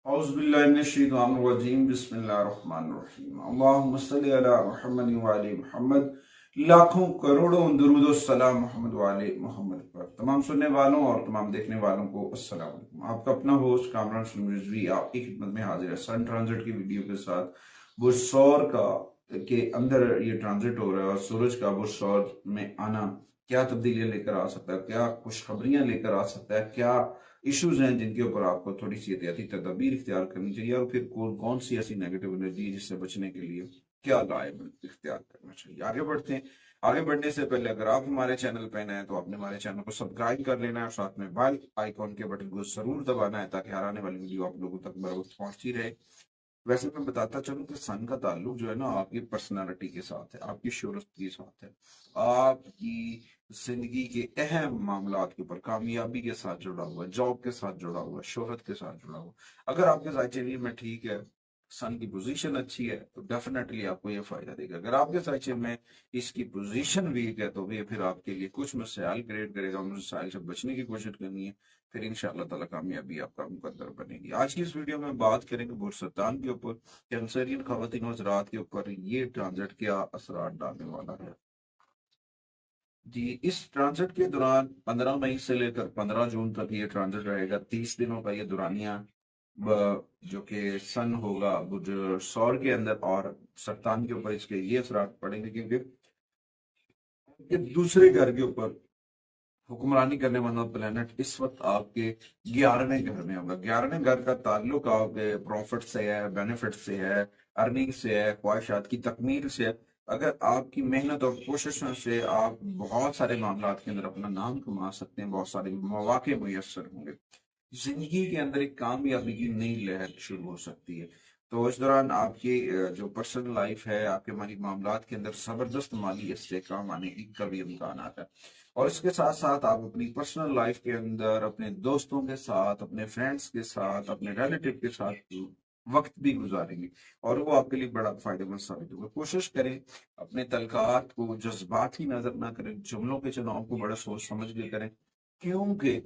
औज़ुबिल्लाहिमिनश्शैतानिर्रजीम बिस्मिल्लाहिर्रहमानिर्रहीम अल्लाहुम्मा सल्लि अला मुहम्मद व आले मुहम्मद। लाखों करोड़ों दुरूद व सलाम मोहम्मद व आले मोहम्मद पर। तमाम सुनने वालों और तमाम देखने वालों को अस्सलाम वालेकुम। आपका अपना होस्ट कामरान रिजवी आपकी खिदमत में हाजिर है सन ट्रांजिट की वीडियो के साथ। बुरसौर का के अंदर ये ट्रांजिट हो रहा है और सूरज का बुरसौर में आना क्या तब्दीलियां लेकर आ सकता है, क्या खुशखबरियां लेकर आ सकता है, क्या इश्यूज हैं जिनके ऊपर आपको थोड़ी सी एहतियाती तदबीर इख्तियार करनी चाहिए, और फिर कौन कौन सी ऐसी नेगेटिव एनर्जी है जिससे बचने के लिए क्या राय इख्तियार करना चाहिए। आगे बढ़ते हैं। आगे बढ़ने से पहले अगर आप हमारे चैनल पर नए हैं तो आपने हमारे चैनल को सब्सक्राइब कर लेना है और साथ में बेल आइकॉन के बटन को जरूर दबाना है ताकि हर आने वाली वीडियो आप लोगों तक बर वक्त पहुंचती रहे। वैसे मैं बताता चलूं कि सन का ताल्लुक जो है ना आपकी पर्सनालिटी के साथ है, आपकी शोहरत के साथ है, आपकी जिंदगी के अहम मामलात के ऊपर, कामयाबी के साथ जुड़ा हुआ है, जॉब के साथ जुड़ा हुआ है, शोहरत के साथ जुड़ा हुआ। अगर आपके जायचे में ठीक है, सन की पोजीशन अच्छी है तो डेफिनेटली आपको ये फायदा देगा। अगर आपके जायचे में इसकी पोजीशन वीक है तो भी फिर आपके लिए कुछ मसाइल क्रिएट करेगा। उन मसाइल से बचने की कोशिश करनी है, फिर इंशाअल्लाह ताला कामयाबी आपका मुकद्दर बनेगी। आज की इस वीडियो में बात करेंगे बुरसतान के ऊपर, कैंसरियन खवातीन और हज़रात के ऊपर ये ट्रांजिट क्या असरात डालने वाला है। जी, इस ट्रांजिट के दौरान 15 मई से लेकर 15 जून तक ये ट्रांजिट रहेगा। 30 दिनों का ये दुरानिया जो कि सन होगा बुध सौर के अंदर, और सरतान के ऊपर इसके ये असरात पड़ेंगे क्योंकि ये दूसरे घर के ऊपर हुक्मरानी करने वाला प्लेनेट इस वक्त आपके 11वें घर में होगा। 11वें घर का ताल्लुक आपके प्रॉफिट से है, बेनिफिट से है, अर्निंग से है, ख्वाहिशात की तकमील से है। अगर आपकी मेहनत और कोशिशों से आप बहुत सारे मामला के अंदर अपना नाम कमा सकते हैं, बहुत सारे मौके मुयस्सर होंगे, जिंदगी के अंदर एक कामयाबी की नई लहर शुरू हो सकती है। तो इस दौरान आपकी जो पर्सनल लाइफ है, आपके माली मामलात के अंदर जबरदस्त माली इस्तेहकाम आने की कभी इम्कान आता है। और इसके साथ साथ आप अपनी पर्सनल लाइफ के अंदर अपने दोस्तों के साथ, अपने फ्रेंड्स के साथ, अपने रिलेटिव के साथ वक्त भी गुजारेंगे और वो आपके लिए बड़ा फायदेमंद साबित होगा। कोशिश करें अपने तलकात को जज्बाती नजर ना करें, जुमलों के चुनाव को बड़ा सोच समझ के करें, क्योंकि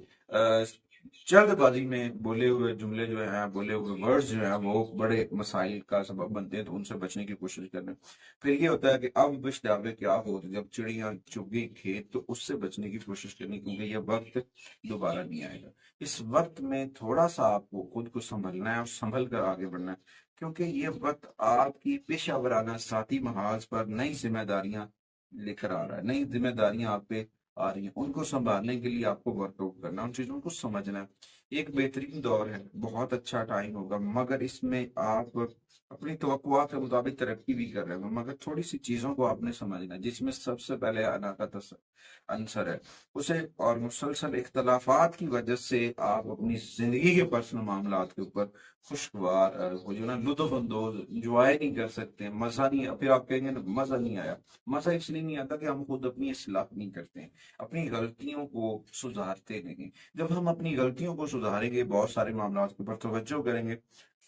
जल्दबाजी में बोले हुए जुमले जो है, बोले हुए वर्ड्स जो है वो बड़े मसाइल का सबब बनते हैं। तो उनसे बचने की कोशिश करना। फिर ये होता है कि अब पछतावे क्या हो, जब चिड़िया चुग गई खेत, तो उससे बचने की कोशिश करनी, क्योंकि ये वक्त दोबारा नहीं आएगा। इस वक्त में थोड़ा सा आपको खुद को संभलना है और संभल कर आगे बढ़ना है, क्योंकि ये वक्त आपकी पेशा वराना साथी महाज पर नई जिम्मेदारियां लेकर आ रहा है। नई जिम्मेदारियां आप पे आ रही हैं, उनको संभालने के लिए आपको वर्कआउट करना है, उन चीजों को समझना है। एक बेहतरीन दौर है, बहुत अच्छा टाइम होगा, मगर इसमें आप अपनी तवक्कुआत के मुताबिक तरक्की भी कर रहे हो, मगर थोड़ी सी चीजों को आपने समझना है, जिसमें सबसे पहले अना का आंसर है उसे। और मुसलसल इख्तलाफात की वजह से आप अपनी जिंदगी के पर्सनल मामला के ऊपर खुशगवार वो जो ना लुत्फ अंदोज इंजॉय नहीं कर सकते, मजा नहीं। फिर आप कहेंगे ना मजा नहीं आया, मजा इसलिए नहीं आता कि हम खुद अपनी इस्लाह नहीं करते हैं, अपनी गलतियों को सुधारते नहीं। जब हम अपनी गलतियों को सुधारेंगे, बहुत सारे मामलों के ऊपर तवज्जो करेंगे,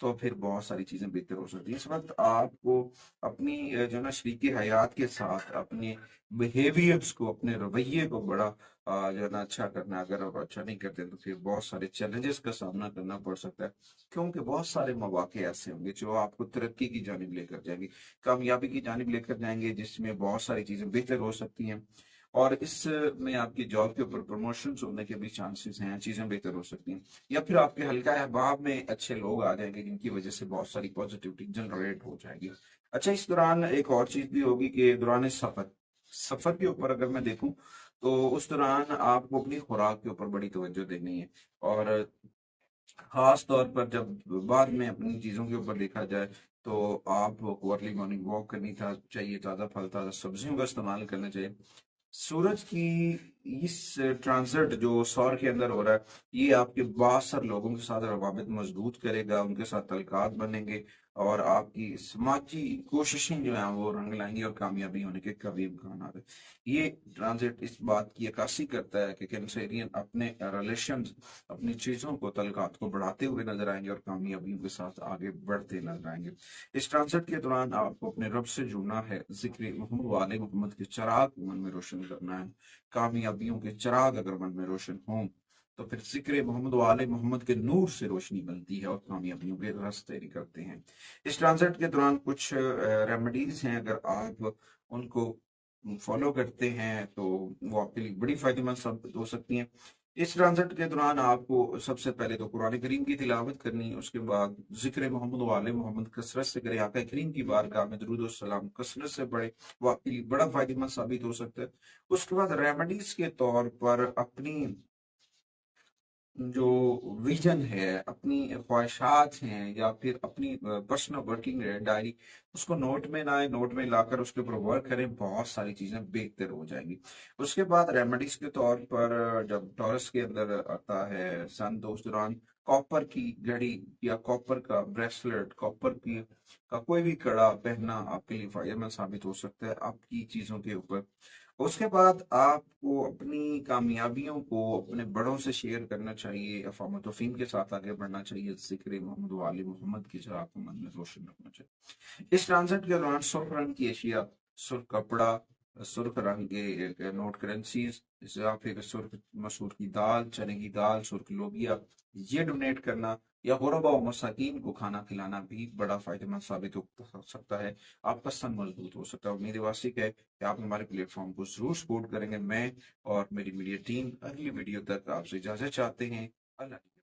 तो फिर बहुत सारी चीजें बेहतर हो सकती है। इस वक्त आपको अपनी जो ना शरीके हयात के साथ अपने बिहेवियर्स को, अपने रवैये को बड़ा जो है ना अच्छा करना है। अगर आप अच्छा नहीं करते तो फिर बहुत सारे चैलेंजेस का सामना करना पड़ सकता है, क्योंकि बहुत सारे मौके ऐसे होंगे जो आपको तरक्की की जानिब लेकर जाएंगे, कामयाबी की जानिब लेकर जाएंगे, जिसमें बहुत सारी चीजें बेहतर हो सकती हैं। और इसमें आपकी जॉब के ऊपर प्रमोशन होने के भी चांसेस हैं, चीजें बेहतर हो सकती हैं। या फिर आपके हल्का अहबाब में अच्छे लोग आ जाएंगे जिनकी वजह से बहुत सारी पॉजिटिविटी जनरेट हो जाएगी। अच्छा, इस दौरान एक और चीज भी होगी कि दौरान सफर सफर के ऊपर अगर मैं देखूं तो उस दौरान आपको अपनी खुराक के ऊपर बड़ी तवज्जो देनी है। और खास तौर पर जब बाद में अपनी चीजों के ऊपर देखा जाए तो आपको अर्ली मॉर्निंग वॉक करनी था चाहिए, ताज़ा फल ताज़ा सब्जियों का इस्तेमाल करना चाहिए। सूरज की इस ट्रांजिट जो सौर के अंदर हो रहा है, ये आपके बासर लोगों के साथ रवाबित मजबूत करेगा, उनके साथ तलकात बनेंगे और आपकी समाजी कोशिशें जो हैं वो रंग लाएंगी और कामयाबी होने के कभी इम्कान है। ये ट्रांजिट इस बात की अक्कासी करता है कि कैंसरियन अपने रिलेशन, अपनी चीजों को, तलकात को बढ़ाते हुए नजर आएंगे और कामयाबियों के साथ आगे बढ़ते नजर आएंगे। इस ट्रांजिट के दौरान आपको अपने रब से जुड़ना है, जिक्र मोहम्मद वाले मोहम्मद के चिराग मन में रोशन करना है। कामयाबियों के चिराग अगर मन में रोशन हों तो फिर जिक्र मोहम्मद वाले मोहम्मद के नूर से रोशनी बनती है और कामयाबियों के रास्ते निकलते हैं। इस ट्रांजिट के दौरान कुछ रेमेडीज हैं, अगर आप उनको फॉलो करते हैं तो वो आपके लिए बड़ी फायदेमंद साबित हो सकती हैं। इस ट्रांजिट के दौरान आपको सबसे पहले तो कुरान करीम की तिलावत करनी है, उसके बाद जिक्र मोहम्मद वाले मोहम्मद कसरत से करें, आका करीम की बारगाह में दुरूद और सलाम कसरत से पढ़े, वो आपके लिए बड़ा फायदेमंद साबित हो सकता है। उसके बाद रेमेडीज के तौर पर अपनी जो विजन है, अपनी ख्वाहिशात हैं, या फिर अपनी पर्सनल वर्किंग डायरी, उसको नोट में लाएं, नोट में लाकर उसके ऊपर वर्क करें, बहुत सारी चीजें बेहतर हो जाएंगी। उसके बाद रेमेडीज के तौर पर जब टॉरस के अंदर आता है सन, तो उस दौरान कॉपर की घड़ी या कॉपर का ब्रेसलेट, कॉपर की का कोई भी कड़ा पहनना आपके लिए फायदेमंद साबित हो सकता है आपकी चीजों के ऊपर। उसके बाद आपको अपनी कामयाबियों को अपने बड़ों से शेयर करना चाहिए, अफ़ाम तफ़हीम के साथ आगे बढ़ना चाहिए, ज़िक्र मोहम्मद वाले मोहम्मद की चिराग को मन में रोशन रखना चाहिए। इस ट्रांजिट के दौरान सुर्ख रंग की अशिया, सुर्ख कपड़ा, सुर्ख रंग के नोट करेंसीज, या फिर सुर्ख मसूर की दाल, चने की दाल, सुर्ख लोबिया, ये डोनेट करना या गुरबा और मसाकीन को खाना खिलाना भी बड़ा फायदेमंद साबित हो सकता है। आपका सन मजबूत हो सकता है। उम्मीद वासिक है कि आप हमारे प्लेटफॉर्म को जरूर सपोर्ट करेंगे। मैं और मेरी मीडिया टीम अगली वीडियो तक आपसे इजाजत चाहते हैं। अल्लाह।